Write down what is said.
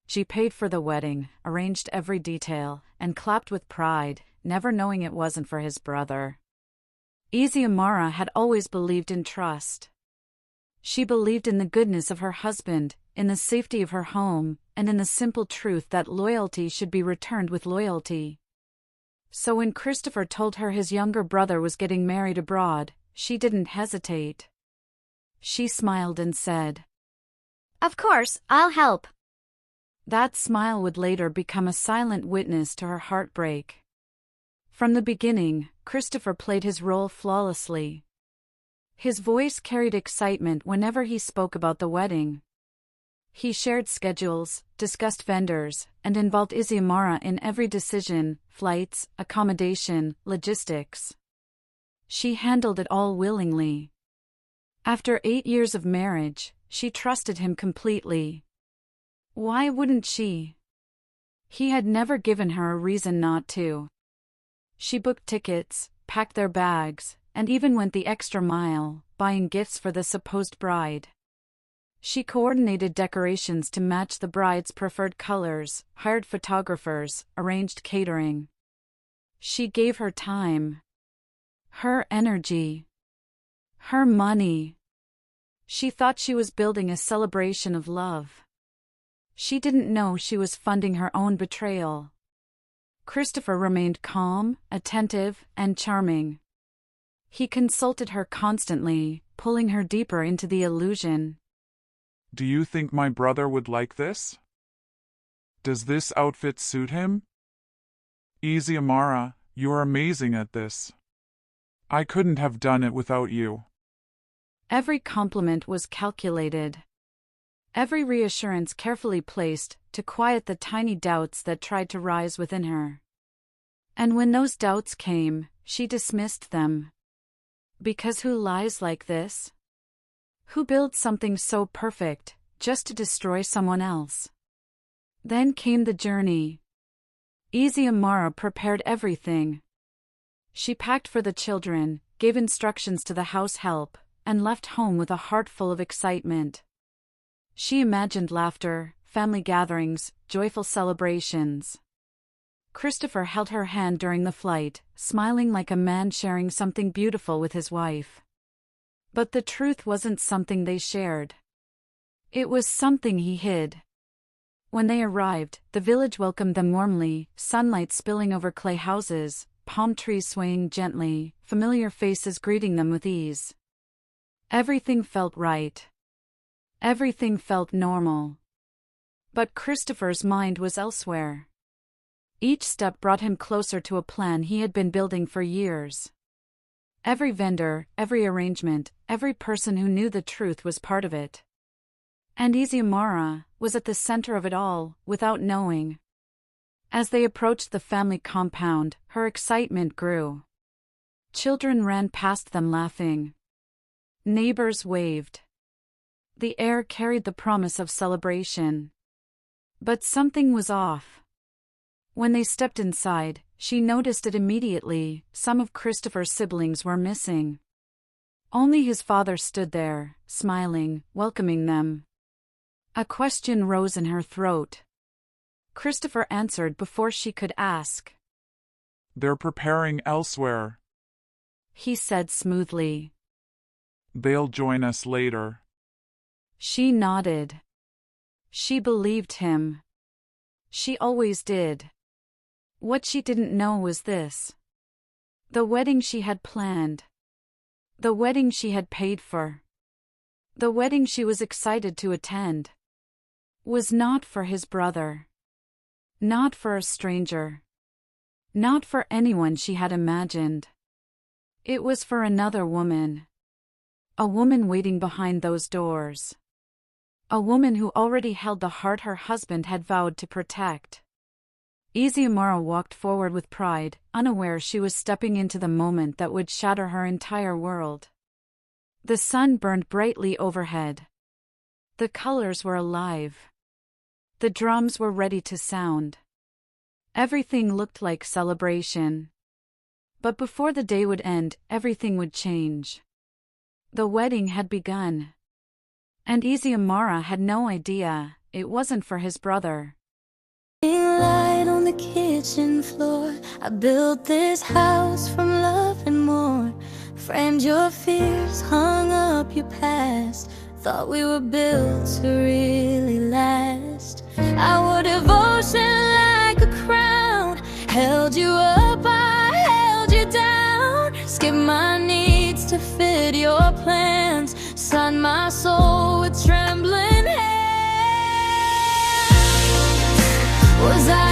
She paid for the wedding, arranged every detail, and clapped with pride, never knowing it wasn't for his brother. Eziamaraa had always believed in trust. She believed in the goodness of her husband, in the safety of her home, and in the simple truth that loyalty should be returned with loyalty. So when Christopher told her his younger brother was getting married abroad, she didn't hesitate. She smiled and said, "Of course, I'll help." That smile would later become a silent witness to her heartbreak. From the beginning, Christopher played his role flawlessly. His voice carried excitement whenever he spoke about the wedding. He shared schedules, discussed vendors, and involved Eziamaraa in every decision: flights, accommodation, logistics. She handled it all willingly. After 8 years of marriage, she trusted him completely. Why wouldn't she? He had never given her a reason not to. She booked tickets, packed their bags, and even went the extra mile, buying gifts for the supposed bride. She coordinated decorations to match the bride's preferred colors, hired photographers, arranged catering. She gave her time, her energy, her money. She thought she was building a celebration of love. She didn't know she was funding her own betrayal. Christopher remained calm, attentive, and charming. He consulted her constantly, pulling her deeper into the illusion. Do you think my brother would like this? Does this outfit suit him? Eziamaraa, you're amazing at this. I couldn't have done it without you. Every compliment was calculated. Every reassurance carefully placed to quiet the tiny doubts that tried to rise within her. And when those doubts came, she dismissed them. Because who lies like this? Who builds something so perfect, just to destroy someone else? Then came the journey. Eziamaraa prepared everything. She packed for the children, gave instructions to the house help, and left home with a heart full of excitement. She imagined laughter, family gatherings, joyful celebrations. Christopher held her hand during the flight, smiling like a man sharing something beautiful with his wife. But the truth wasn't something they shared. It was something he hid. When they arrived, the village welcomed them warmly, sunlight spilling over clay houses, palm trees swaying gently, familiar faces greeting them with ease. Everything felt right. Everything felt normal. But Christopher's mind was elsewhere. Each step brought him closer to a plan he had been building for years. Every vendor, every arrangement, every person who knew the truth was part of it. And Eziamaraa was at the center of it all, without knowing. As they approached the family compound, her excitement grew. Children ran past them laughing. Neighbors waved. The air carried the promise of celebration. But something was off. When they stepped inside, she noticed it immediately: some of Christopher's siblings were missing. Only his father stood there, smiling, welcoming them. A question rose in her throat. Christopher answered before she could ask. They're preparing elsewhere, he said smoothly. They'll join us later. She nodded. She believed him. She always did. What she didn't know was this. The wedding she had planned. The wedding she had paid for. The wedding she was excited to attend. Was not for his brother. Not for a stranger. Not for anyone she had imagined. It was for another woman. A woman waiting behind those doors. A woman who already held the heart her husband had vowed to protect. Eziamaraa walked forward with pride, unaware she was stepping into the moment that would shatter her entire world. The sun burned brightly overhead. The colors were alive. The drums were ready to sound. Everything looked like celebration. But before the day would end, everything would change. The wedding had begun. And Eziamaraa had no idea it wasn't for his brother. the kitchen floor. I built this house from love and more. Framed your fears, hung up your past. Thought we were built to really last. I wore devotion like a crown. Held you up, I held you down. Skipped my needs to fit your plans. Signed my soul with trembling hands. Was I